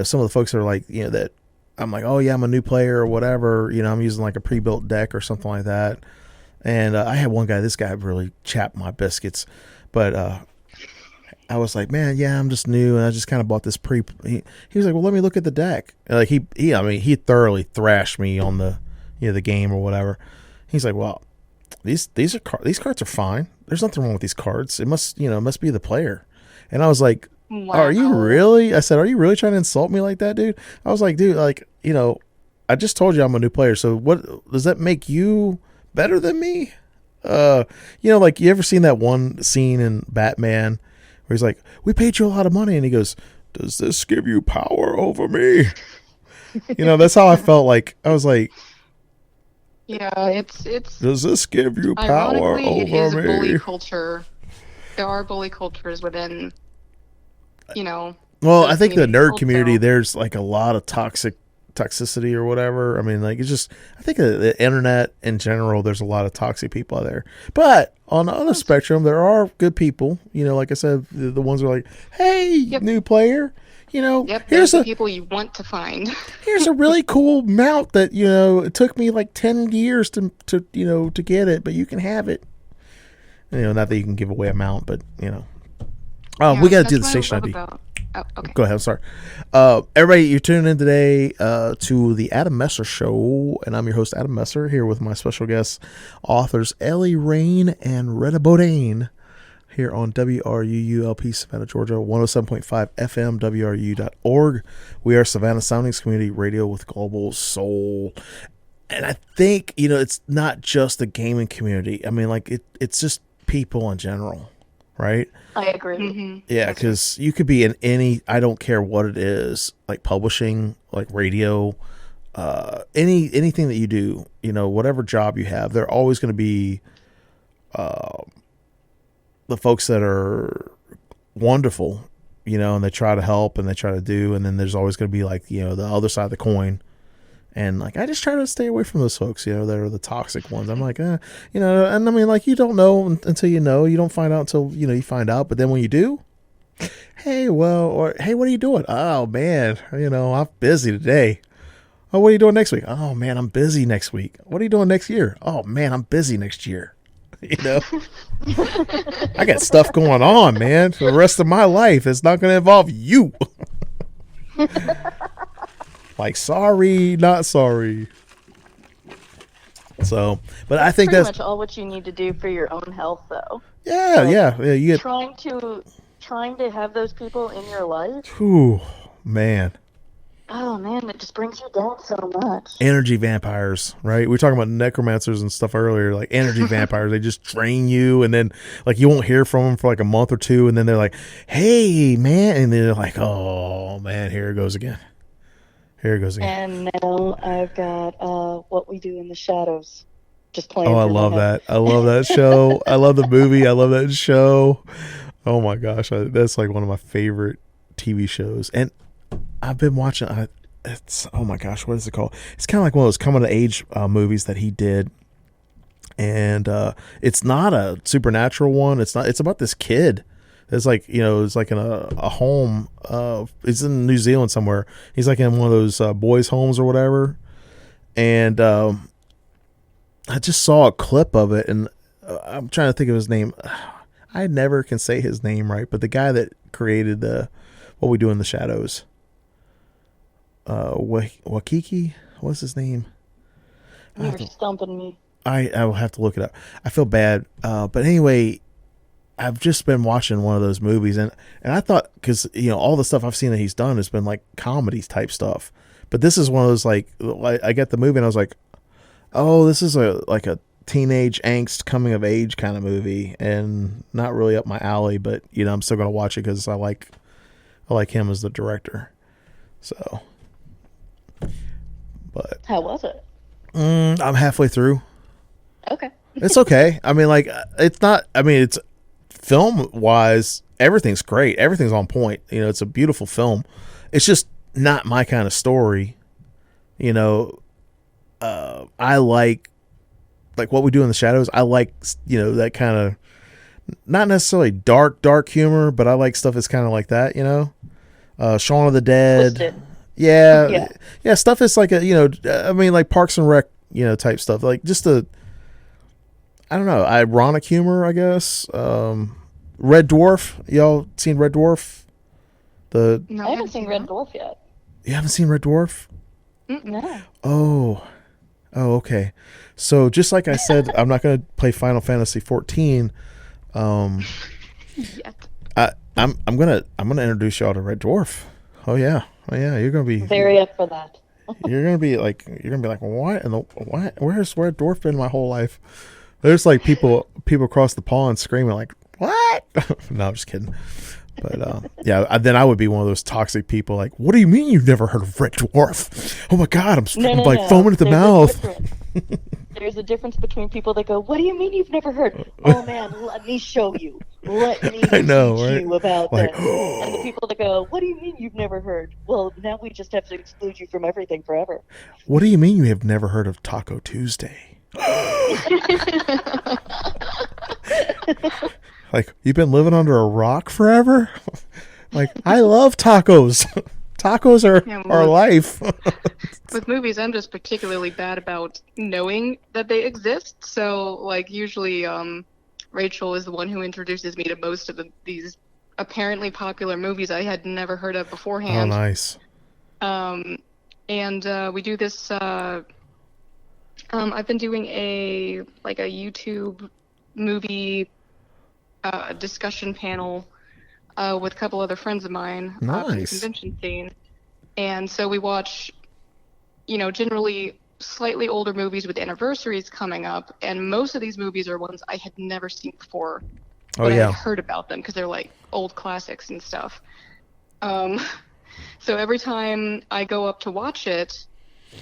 some of the folks are like, that I'm like, oh yeah, I'm a new player or whatever, I'm using like a pre-built deck or something like that. And I had one guy, this guy really chapped my biscuits, but, I was like, man, yeah, I'm just new, and I just kind of bought this he was like, well, let me look at the deck. And like he thoroughly thrashed me on the the game or whatever. He's like, well, these cards are fine. There's nothing wrong with these cards. It must be the player. And I was like, Wow. are you really? I said, are you really trying to insult me like that, dude? I was like, dude, like I just told you I'm a new player. So what does that make you better than me? Like you ever seen that one scene in Batman? Where he's like, we paid you a lot of money. And he goes, does this give you power over me? That's how I felt. Like, I was like, yeah, it's does this give you power ironically, over it is me? bully culture. There are bully cultures within, Well, the I think the community nerd also. community, there's like a lot of toxicity or whatever. I mean, like, it's just, I think the internet in general, there's a lot of toxic people out there. But on the other spectrum, there are good people. Like I said, the ones who are like, hey, new player, Yep, here's there's the a people you want to find. here's a really cool mount that it took me like 10 years to get it, but you can have it. Not that you can give away a mount, but Yeah, we got to do the that's what I station love ID. about- Oh, okay. Go ahead. I'm sorry. Everybody, you're tuning in today to the Adam Messer Show, and I'm your host, Adam Messer, here with my special guests, authors Ellie Raine and Retta Bodhaine, here on WRUULP Savannah, Georgia, 107.5 FM, WRU.org. We are Savannah Soundings Community Radio with Global Soul. And I think, it's not just the gaming community. I mean, like, it's just people in general, right? I agree. Mm-hmm. Yeah, because you could be in any, I don't care what it is, like publishing, like radio, anything that you do, whatever job you have, there are always going to be the folks that are wonderful, and they try to help and they try to do, and then there's always going to be like, the other side of the coin. And like, I just try to stay away from those folks, that are the toxic ones. I'm like, and I mean, like, you don't know until you know. You don't find out until, you find out. But then when you do, hey, what are you doing? Oh, man, I'm busy today. Oh, what are you doing next week? Oh, man, I'm busy next week. What are you doing next year? Oh, man, I'm busy next year. I got stuff going on, man, for the rest of my life. It's not going to involve you. Like, sorry, not sorry. So, but I think Pretty that's much all what you need to do for your own health, though. yeah. You get, Trying to have those people in your life. whew, man, Oh man, it just brings you down so much. energy vampires, right? We were talking about necromancers and stuff earlier. Like energy vampires, they just drain you, and then like you won't hear from them for like a month or two, and then they're like, "Hey, man," and they're like, "Oh man, here it goes again." Here it goes again. And now I've got What We Do in the Shadows. Just playing. Oh, I through my love head. that. I love that show. I love the movie. I love that show. Oh my gosh, that's like one of my favorite TV shows, and I've been watching. It's oh my gosh, what is it called? It's kind of like one of those coming of age movies that he did, and it's not a supernatural one. It's not. It's about this kid. It's like it's like in a home. It's in New Zealand somewhere. He's like in one of those boys' homes or whatever, and I just saw a clip of it, and I'm trying to think of his name. I never can say his name right, but the guy that created What We Do in the Shadows, Wakiki, what's his name? You're stumping me. I will have to look it up. I feel bad, but anyway, I've just been watching one of those movies, and I thought, because all the stuff I've seen that he's done has been like comedies type stuff, but this is one of those like I got the movie and I was like, oh, this is like a teenage angst coming of age kind of movie, and not really up my alley, but I'm still gonna watch it because I like him as the director. So, but How was it? I'm halfway through. Okay. It's okay. I mean, like, it's not. I mean, it's film wise, everything's great. Everything's on point. It's a beautiful film. It's just not my kind of story. I like What We Do in the Shadows. I like that kind of, not necessarily dark humor, but I like stuff that's kind of like that. Shaun of the Dead. Twisted. Yeah. Stuff is like I mean, like Parks and Rec, type stuff. Like just I don't know, ironic humor, I guess. Red Dwarf. Y'all seen Red Dwarf? No, I haven't seen Red Dwarf yet. You haven't seen Red Dwarf? No. Oh, okay. So just like I said, I'm not going to play Final Fantasy 14. Yet. I'm gonna introduce y'all to Red Dwarf. Oh yeah. You're gonna be Very up for that. You're gonna be like, what? Where's Red Dwarf been my whole life? There's like people across the pond screaming like, what? No, I'm just kidding. But then I would be one of those toxic people like, what do you mean you've never heard of Red Dwarf? Oh my God, I'm foaming at the mouth. There's a difference between people that go, what do you mean you've never heard? Oh man, let me show you. Let me I know, teach right? you about Like, that. And the people that go, what do you mean you've never heard? Well, now we just have to exclude you from everything forever. What do you mean you have never heard of Taco Tuesday? Like, you've been living under a rock forever? Like, I love tacos. Tacos are our life. With movies, I'm just particularly bad about knowing that they exist. So, like, usually Rachel is the one who introduces me to most of these apparently popular movies I had never heard of beforehand. Oh, nice. And we do this. I've been doing a YouTube movie discussion panel with a couple other friends of mine from the Nice. convention scene, and so we watch, generally slightly older movies with anniversaries coming up, and most of these movies are ones I had never seen before, but I had heard about them because they're like old classics and stuff. So every time I go up to watch it,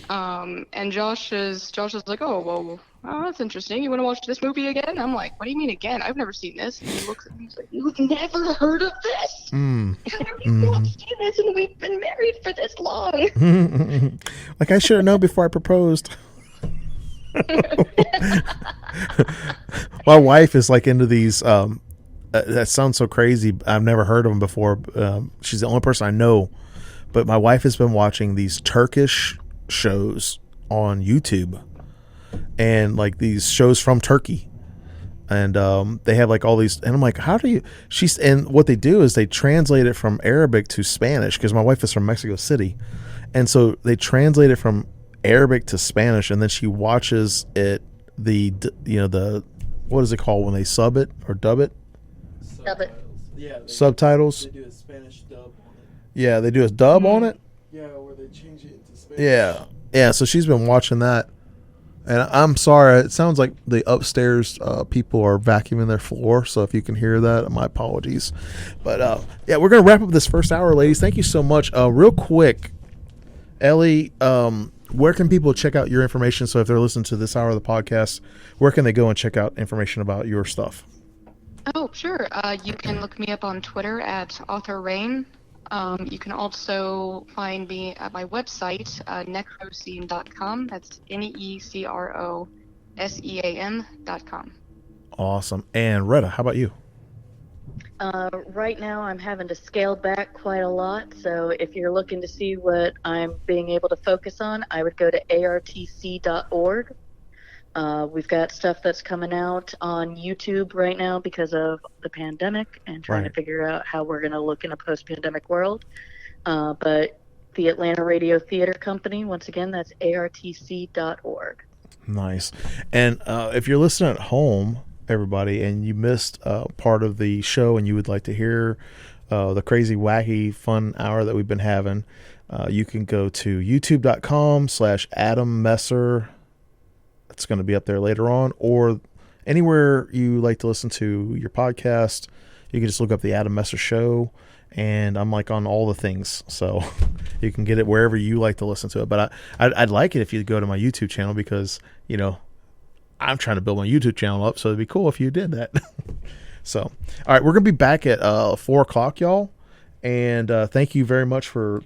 and Josh is like, oh, that's interesting. You want to watch this movie again? I'm like, what do you mean again? I've never seen this. And he looks at me, he's like, you've never heard of this? You've not seen this, and we've been married for this long. Like, I should have known before I proposed. My wife is like into these. That sounds so crazy. I've never heard of them before. She's the only person I know. But my wife has been watching these Turkish shows on YouTube, and like these shows from Turkey, and they have like all these, and I'm like, how do you? And what they do is they translate it from Arabic to Spanish, because my wife is from Mexico City, and so they translate it from Arabic to Spanish, and then she watches it the what is it called when they sub it or dub it? Dub it. Yeah, Subtitles. They do a Spanish dub on it. Yeah, they do a dub on it. Yeah, where they change it into Spanish. Yeah. So she's been watching that, and I'm sorry. It sounds like the upstairs people are vacuuming their floor. So if you can hear that, my apologies. But yeah, we're gonna wrap up this first hour, ladies. Thank you so much. Real quick, Ellie, where can people check out your information? So if they're listening to this hour of the podcast, where can they go and check out information about your stuff? Oh, sure. You can look me up on Twitter at Author Raine. You can also find me at my website, necroscene.com. That's necrosean.com. Awesome. And Retta, how about you? Right now, I'm having to scale back quite a lot. So if you're looking to see what I'm being able to focus on, I would go to artc.org. We've got stuff that's coming out on YouTube right now because of the pandemic and trying to figure out how we're going to look in a post-pandemic world. But the Atlanta Radio Theater Company, once again, that's artc.org. Nice. And if you're listening at home, everybody, and you missed part of the show and you would like to hear the crazy, wacky, fun hour that we've been having, you can go to youtube.com/Adam Messer. It's going to be up there later on, or anywhere you like to listen to your podcast. You can just look up the Adam Messer Show, and I'm like on all the things, so you can get it wherever you like to listen to it. But I'd like it if you go to my YouTube channel, because I'm trying to build my YouTube channel up, so it'd be cool if you did that. So, all right, we're going to be back at 4 o'clock, y'all. And thank you very much for